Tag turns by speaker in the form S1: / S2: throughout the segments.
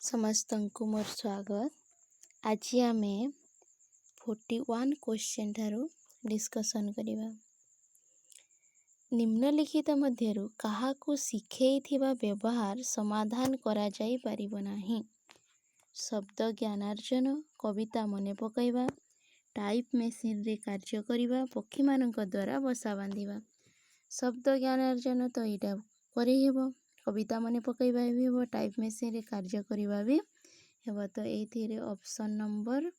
S1: ସମସ୍ତଙ୍କୁ ମୋର ସ୍ୱାଗତ। ଆଜି ଆମେ 41 କ୍ୱେଶ୍ଚନ୍ ଠାରୁ ଡିସ୍କସନ୍ କରିବା। ନିମ୍ନଲିଖିତ ମଧ୍ୟରୁ କାହାକୁ ଶିଖେଇଥିବା ବ୍ୟବହାର ସମାଧାନ କରାଯାଇପାରିବ ନାହିଁ? ଶବ୍ଦ ଜ୍ଞାନାର୍ଜନ, କବିତା ମନେ ପକାଇବା, ଟାଇପ୍ ମେସିନରେ କାର୍ଯ୍ୟ କରିବା, ପକ୍ଷୀମାନଙ୍କ ଦ୍ୱାରା ବସା ବାନ୍ଧିବା। ଶବ୍ଦ ଜ୍ଞାନାର୍ଜନ ତ ଏଇଟା କରିହେବ, କବିତା ମନେ ପକାଇବା ବି ହେବ, ଟାଇପ୍ ମେସିନରେ କାର୍ଯ୍ୟ କରିବା ବି ହେବ। ତ ଏଇଥିରେ ଅପସନ୍ ନମ୍ବର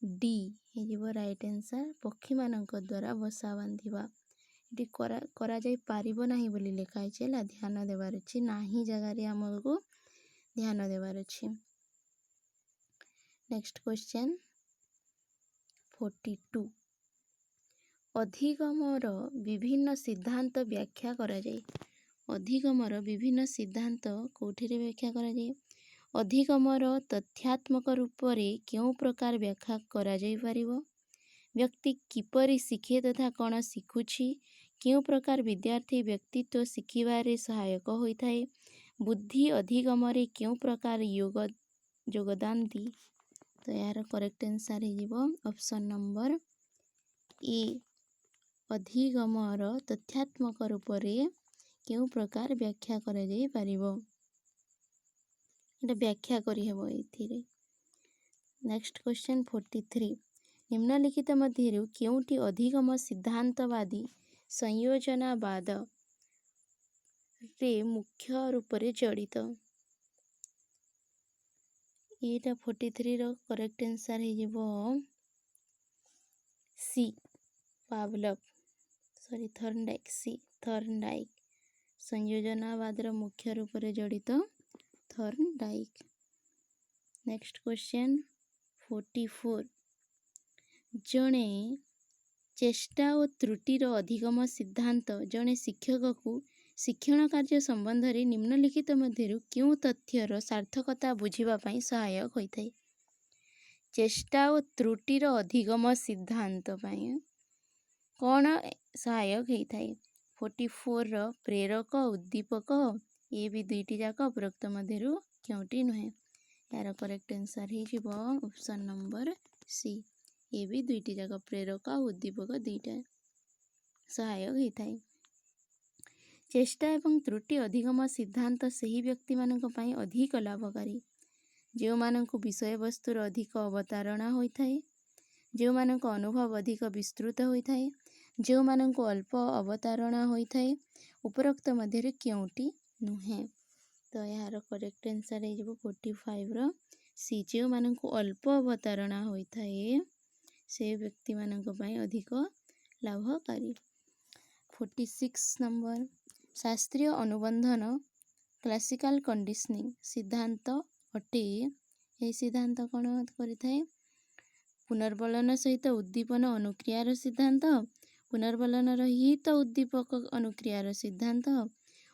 S1: ଡି ହେଇଯିବ ରାଇଟ୍ ଆନ୍ସର୍। ପକ୍ଷୀମାନଙ୍କ ଦ୍ୱାରା ବସା ବାନ୍ଧିବା ଏଠି କରାଯାଇପାରିବ ନାହିଁ ବୋଲି ଲେଖା ହେଇଛି, ହେଲା ଧ୍ୟାନ ଦେବାର ଅଛି, ନାହିଁ ଜାଗାରେ ଆମକୁ ଧ୍ୟାନ ଦେବାର ଅଛି। Next question 42। ଅଧିଗମର ବିଭିନ୍ନ ସିଦ୍ଧାନ୍ତ ବ୍ୟାଖ୍ୟା କରାଯାଏ। ଅଧିଗମର ବିଭିନ୍ନ ସିଦ୍ଧାନ୍ତ କେଉଁଠିରେ ବ୍ୟାଖ୍ୟା କରାଯାଏ? ଅଧିଗମର ତଥ୍ୟାତ୍ମକ ରୂପରେ କେଉଁ ପ୍ରକାର ବ୍ୟାଖ୍ୟା କରାଯାଇପାରିବ? ବ୍ୟକ୍ତି କିପରି ଶିଖେ ତଥା କ'ଣ ଶିଖୁଛି? କେଉଁ ପ୍ରକାର ବିଦ୍ୟାର୍ଥୀ ବ୍ୟକ୍ତିତ୍ୱ ଶିଖିବାରେ ସହାୟକ ହୋଇଥାଏ? ବୁଦ୍ଧି ଅଧିଗମରେ କେଉଁ ପ୍ରକାର ଯୋଗଦାନ ଦିଏ? ତ ଏହାର କରେକ୍ଟ ଆନ୍ସର୍ ହେଇଯିବ ଅପସନ୍ ନମ୍ବର ଏ। ଅଧିଗମର ତଥ୍ୟାତ୍ମକ ରୂପରେ କେଉଁ ପ୍ରକାର ବ୍ୟାଖ୍ୟା କରାଯାଇପାରିବ? এটা ବ୍ୟାଖ୍ୟା କରିହେବ ଏଥିରେ। Next question 43। ନିମ୍ନଲିଖିତ ମଧ୍ୟରୁ କେଉଁଟି ଅଧିଗମ ସିଦ୍ଧାନ୍ତବାଦୀ ସଂୟୋଜନାବାଦରେ ମୁଖ୍ୟ ରୂପରେ ଜଡ଼ିତ? ଏଇଟା 43ର କରେକ୍ଟ ଆନ୍ସର୍ ହେଇଯିବ ସି ଥର୍ନଡାଇକ୍। ସି ଥର୍ନଡାଇକ୍ ସଂଯୋଜନାବାଦର ମୁଖ୍ୟ ରୂପରେ ଜଡ଼ିତ ଥର୍ନଡାଇକ୍। Next question 44। ଜଣେ ଚେଷ୍ଟା ଓ ତ୍ରୁଟିର ଅଧିଗମ ସିଦ୍ଧାନ୍ତ ଜଣେ ଶିକ୍ଷକକୁ ଶିକ୍ଷଣ କାର୍ଯ୍ୟ ସମ୍ବନ୍ଧରେ ନିମ୍ନଲିଖିତ ମଧ୍ୟରୁ କେଉଁ ତଥ୍ୟର ସାର୍ଥକତା ବୁଝିବା ପାଇଁ ସହାୟକ ହୋଇଥାଏ? ଚେଷ୍ଟା ଓ ତ୍ରୁଟିର ଅଧିଗମ ସିଦ୍ଧାନ୍ତ ପାଇଁ କ'ଣ ସହାୟକ ହେଇଥାଏ? 44ର ପ୍ରେରକ ଉଦ୍ଦୀପକ ଏ ବି ଦୁଇଟି ଯାକ ଉପରୋକ୍ତ ମଧ୍ୟରୁ କେଉଁଟି ନୁହେଁ? ଏହାର କରେକ୍ଟ ଆନ୍ସର୍ ହେଇଯିବ ଅପସନ୍ ନମ୍ବର ସି। ଏ ବି ଦୁଇଟି ଯାକ ପ୍ରେରକ ଆଉ ଉଦ୍ଦୀପକ ଦୁଇଟା ସହାୟକ ହେଇଥାଏ। ଚେଷ୍ଟା ଏବଂ ତ୍ରୁଟି ଅଧିଗମ ସିଦ୍ଧାନ୍ତ ସେହି ବ୍ୟକ୍ତିମାନଙ୍କ ପାଇଁ ଅଧିକ ଲାଭକାରୀ ଯେଉଁମାନଙ୍କୁ ବିଷୟବସ୍ତୁର ଅଧିକ ଅବତାରଣା ହୋଇଥାଏ, ଯେଉଁମାନଙ୍କ ଅନୁଭବ ଅଧିକ ବିସ୍ତୃତ ହୋଇଥାଏ, ଯେଉଁମାନଙ୍କୁ ଅଳ୍ପ ଅବତାରଣା ହୋଇଥାଏ। ଉପରୋକ୍ତ ମଧ୍ୟରେ କେଉଁଟି ନୁହେଁ? ତ ଏହାର କରେକ୍ଟ ଆନ୍ସର୍ ହେଇଯିବ 45ର ସି। ଯେଉଁମାନଙ୍କୁ ଅଳ୍ପ ଅବତାରଣା ହୋଇଥାଏ ସେ ବ୍ୟକ୍ତିମାନଙ୍କ ପାଇଁ ଅଧିକ ଲାଭକାରୀ। 46 ନମ୍ବର। ଶାସ୍ତ୍ରୀୟ ଅନୁବନ୍ଧନ କ୍ଲାସିକାଲ କଣ୍ଡିସନିଂ ସିଦ୍ଧାନ୍ତ ଅଟେ। ଏହି ସିଦ୍ଧାନ୍ତ କ'ଣ କରିଥାଏ? ପୁନର୍ବଳନ ସହିତ ଉଦ୍ଦୀପନ ଅନୁକ୍ରିୟାର ସିଦ୍ଧାନ୍ତ, ପୁନର୍ବଳନ ରହିତ ଉଦ୍ଦୀପକ ଅନୁକ୍ରିୟାର ସିଦ୍ଧାନ୍ତ,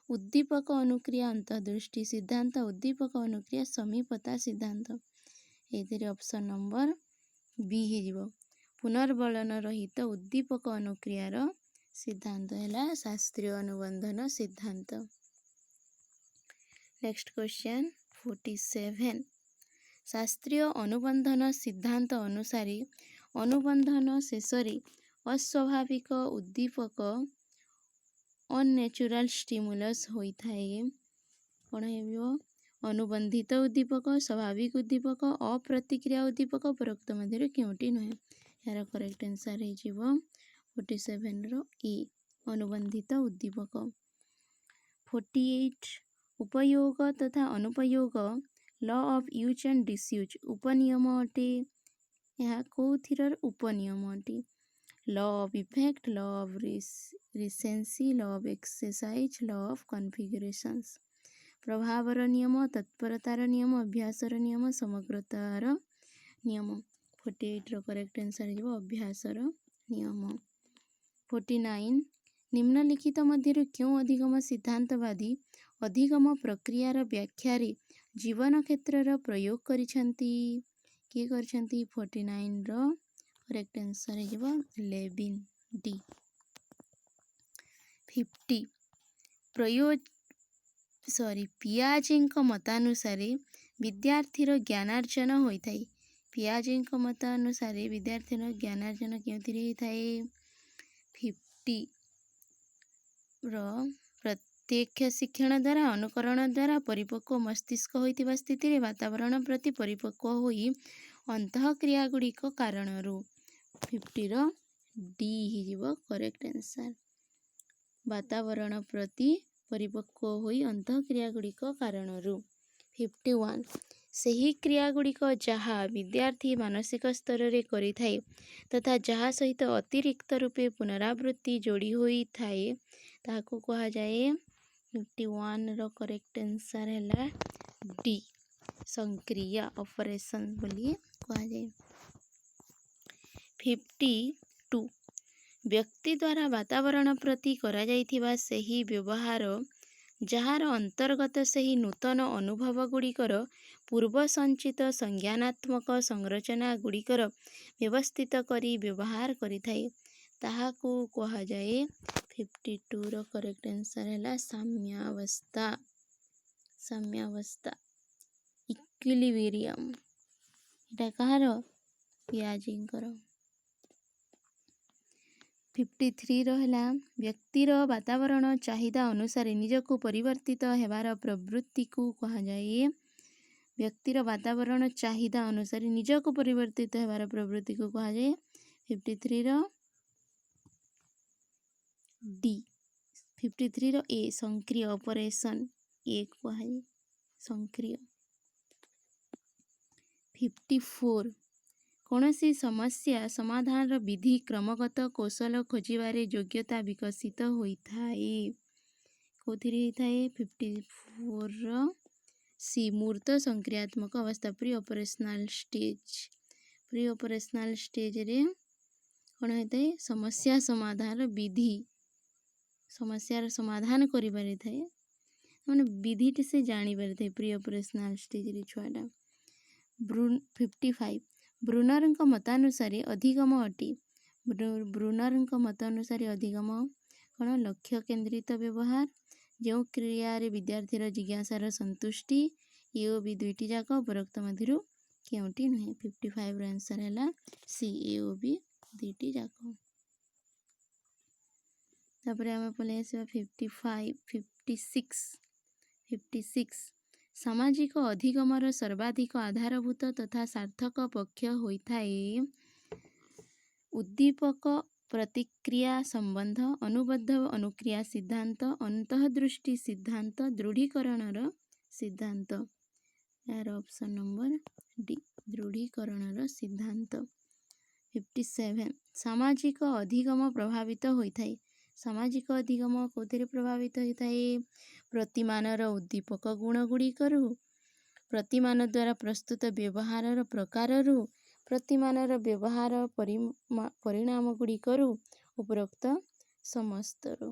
S1: ଉଦ୍ଦୀପକ ଅନୁକ୍ରିୟା ଅନ୍ତର୍ଦୃଷ୍ଟି ସିଦ୍ଧାନ୍ତ, ଉଦ୍ଦୀପକ ଅନୁକ୍ରିୟା ସମୀପତା ସିଦ୍ଧାନ୍ତ। ଏଥିରେ ଅପସନ୍ ନମ୍ବର ବି ହେଇଯିବ। ପୁନର୍ବଳନ ରହିତ ଉଦ୍ଦୀପକ ଅନୁକ୍ରିୟାର ସିଦ୍ଧାନ୍ତ ହେଲା ଶାସ୍ତ୍ରୀୟ ଅନୁବନ୍ଧନ ସିଦ୍ଧାନ୍ତ। Next question 47। ଶାସ୍ତ୍ରୀୟ ଅନୁବନ୍ଧନ ସିଦ୍ଧାନ୍ତ ଅନୁସାରେ ଅନୁବନ୍ଧନ ଶେଷରେ ଅସ୍ୱାଭାବିକ ଉଦ୍ଦୀପକ ଅନ୍ୟାଚୁରାଲ ଷ୍ଟିମୁଲସ୍ ହୋଇଥାଏ। କ'ଣ ହେବ? ଅନୁବନ୍ଧିତ ଉଦ୍ଦୀପକ, ସ୍ୱାଭାବିକ ଉଦ୍ଦୀପକ, ଅପ୍ରତିକ୍ରିୟା ଉଦ୍ଦୀପକ ଉପରୋକ୍ତ ମଧ୍ୟରୁ କେଉଁଟି ନୁହେଁ? ଏହାର କରେକ୍ଟ ଆନ୍ସର୍ ହେଇଯିବ 47ର ଏ ଅନୁବନ୍ଧିତ ଉଦ୍ଦୀପକ। 48। ଉପଯୋଗ ତଥା ଅନୁପଯୋଗ law of use and disuse ଉପନିୟମ ଅଟେ। ଏହା କେଉଁଥିର ଉପନିୟମ ଅଟେ? Law of effect, law of recency, law of exercise, law of configurations. ପ୍ରଭାବର ନିୟମ, ତତ୍ପରତାର ନିୟମ, ଅଭ୍ୟାସର ନିୟମ, ସମଗ୍ରତାର ନିୟମ। 48ର କରେକ୍ଟ ଆନ୍ସର୍ ହେଇଯିବ ଅଭ୍ୟାସର ନିୟମ। 49। ନିମ୍ନଲିଖିତ ମଧ୍ୟରୁ କେଉଁ ଅଧିଗମ ସିଦ୍ଧାନ୍ତବାଦୀ ଅଧିଗମ ପ୍ରକ୍ରିୟାର ବ୍ୟାଖ୍ୟାରେ ଜୀବନ କ୍ଷେତ୍ରର ପ୍ରୟୋଗ କରିଛନ୍ତି? କିଏ କରିଛନ୍ତି? 49ର କରେକ୍ଟ ଆନ୍ସର୍ ହେଇଯିବ ଲେବିନ୍ ଡି। 50। ପିଆଜେଙ୍କ ମତାନୁସାରେ विद्यार्थीर ज्ञानार्जन होता है। पियाजी मत अनुसार विद्यार्थीर ज्ञानार्जन क्योंथिरे होता है? 50 प्रत्यक्ष शिक्षण द्वारा अनुकरण द्वारा परिपक्व मस्तिष्क होइतिबा स्थिति रे वातावरण प्रति परिपक्व होई अंतःक्रिया गुड़िक कारण 50 डी हो करेक्ट आंसर। वातावरण प्रति परिपक्व होई अंतःक्रिया गुड़िक कारण 51 सही क्रिया गुड़िक जहा विद्यार्थी मानसिक स्तर रे करि थाए तथा जहा सहित अतिरिक्त रूपे पुनरावृत्ति जोड़ी होई थाए ताको कहा जाए 51 रो करेक्ट आंसर है डी संक्रिय ऑपरेशन बोली कहा जाए। 52 व्यक्ति द्वारा वातावरण प्रति करा जाइथिबा सही व्यवहार जार अंतर्गत सही नूतन अनुभव गुड़िकर पूर्व संचित संज्ञानात्मक संरचना गुड़िकर व्यवस्थित करी व्यवहार करि थाए ताहाकू कहा जाए 52 रो करेक्ट आंसर है साम्यावस्था इक्विलिब्रियम एटा कहार पियाजींकर। 53 रहा व्यक्तिर वातावरण चाहिदा अनुसार निजको परिवर्तित हेबार प्रवृत्ति को कहा जाए। व्यक्तिर वातावरण चाहिदा अनुसार निजको परिवर्तित हेबार प्रवृत्ति को कहा जाए 53 रो डी। 53 रो ए संक्रिय ऑपरेशन ए कहा जाए संक्रिय। 54 कौनसी समस्या समाधान विधि क्रमगत कौशल खोजिबारे योग्यता विकसित होता है कौथिरे होता है 54 सी मूर्त संक्रियात्मक अवस्था प्री ऑपरेशनल स्टेज रे कौन होता है समस्या समाधान विधि समस्यार समाधान करि पारि थाए माने विधि से जानी पारि थाए प्री ऑपरेशनल स्टेज रे छुआटा। 55 ब्रुनरଙ୍କ मतानुसारे अधिगम अटे। ब्रुनरଙ୍କ मतानुसारे अधिगम कौन लक्ष्य केन्द्रित व्यवहार जो क्रिया विद्यार्थीर जिज्ञासार संतुष्टि ए ओ बी दुईटी जाक उपरोक्त मध्य क्योंटी नुहे 55 आंसर है सी ए ओ बी दुईटी जाक। तापर आम पलि आसवा 56 सामाजिक अधिगमर सर्वाधिक आधारभूत तथा सार्थक पक्ष होता है उद्दीपक प्रतिक्रिया संबंध अनुबद्ध अनुक्रिया सिद्धांत अंतःदृष्टि सिद्धांत दृढ़ीकरणर सिद्धांत यार ऑप्शन नंबर डी दृढ़ीकरणर सिद्धांत। 57 सामाजिक अधिगम प्रभावित होता है। सामाजिक अधिगम कौथिरे प्रभावित होता है प्रतिमानर उद्दीपक गुण गुड़िकरू प्रतिमान द्वारा प्रस्तुत व्यवहार प्रकारु प्रतिमानर व्यवहार परिणाम गुड़िकरू उपरोक्त समस्तरू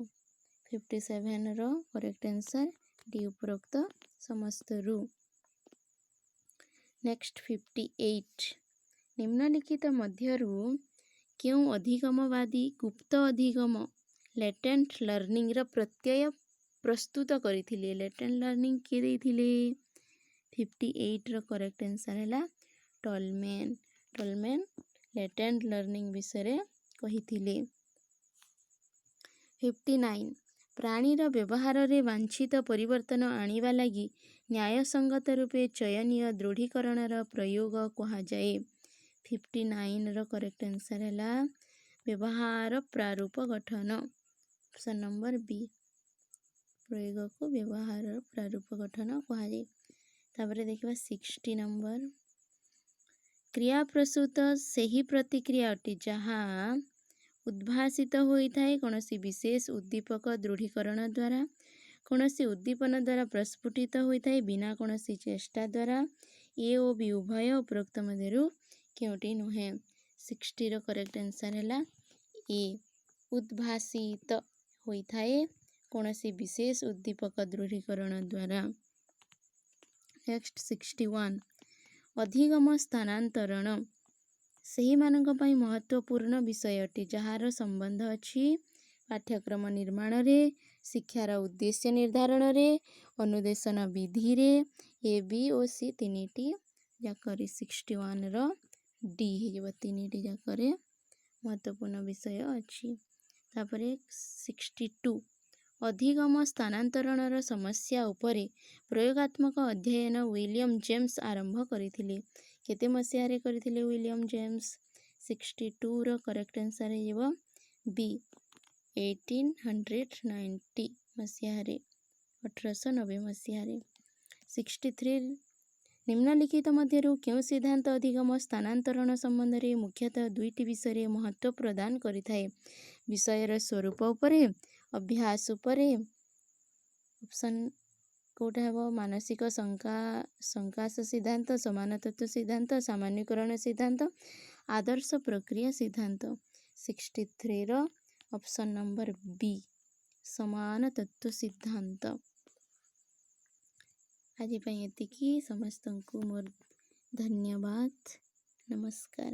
S1: 57 रो करेक्ट आंसर डी उपरोक्त समस्तरू। नेक्स्ट 58 निम्नलिखित मध्यरु क्यों अधिगमवादी गुप्त अधिगम लेटेंट लर्निंग रो प्रत्यय प्रस्तुत करथिले लेटेंट लर्निंग किए देथिले 58 रो करेक्ट आंसर है टॉलमैन लेटेंट लर्निंग विषय कहिथिले। 59 प्राणीर व्यवहार रे वांछित परिवर्तन आनिबा लगी न्यायसंगत रूपे चयनीय दृढ़ीकरणर प्रयोग कहा जाए 59 रो करेक्ट आंसर है व्यवहार प्रारूप गठन ऑप्शन नंबर बी प्रयोग को व्यवहार प्रारूप गठन कहा जाए। तापर देखिबा 60 नंबर क्रिया प्रसूत सही प्रतिक्रिया अटे जहाँ उद्भासित होता है कौन सी विशेष उद्दीपक दृढ़ीकरण द्वारा कौन सी उद्दीपन द्वारा प्रस्फुटित होता है बिना कौन सी चेष्टा द्वारा ए ओ बी उभय उपरोक्त मध्यरु क्योंटी नुहे 60 रो करेक्ट आंसर है ए उद्भासित होता है कौन सी विशेष उद्दीपक दृढ़ीकरण द्वारा। नेक्स्ट 61 अधिगम स्थानांतरण सही मानक पई महत्वपूर्ण विषय अटे जहार संबंध अछि पाठ्यक्रम निर्माण रे शिक्षार उद्देश्य निर्धारण रे ଅନୁଦେଶନ ବିଧିରେ ଏ ବି ଓ ସି ତିନିଟି ଯାକରେ 61ର ଡି ହେଇଯିବ। ତିନିଟି ଯାକରେ महत्वपूर्ण विषय अच्छी। तापरे 62 अधिगम स्थानांतरणर समस्या उपरे प्रयोगात्मक अध्ययन विलियम जेम्स आरंभ करथिले। केते मसिया रे करथिले विलियम जेम्स? 62 रो करेक्ट आंसर है बी 1890 मसिया रे 1890 मसिया रे। 63 निम्नलिखित मध्यरु केउ सिद्धांत अधिगम स्थानांतरण संबंध रे मुख्यतः दुईटी विषय महत्व प्रदान करिथाए? विषयर स्वरूप उपरे, अभ्यास उपरे। ऑप्शन कोटा है मानसिक संकाश सिद्धांत, समान तत्व सिद्धांत, सामान्यकरण सिद्धांत, आदर्श प्रक्रिया सिद्धांत। 63 रो ऑप्शन नंबर बी समान तत्व सिद्धांत। आज एतिकी समस्त को मोर धन्यवाद। नमस्कार।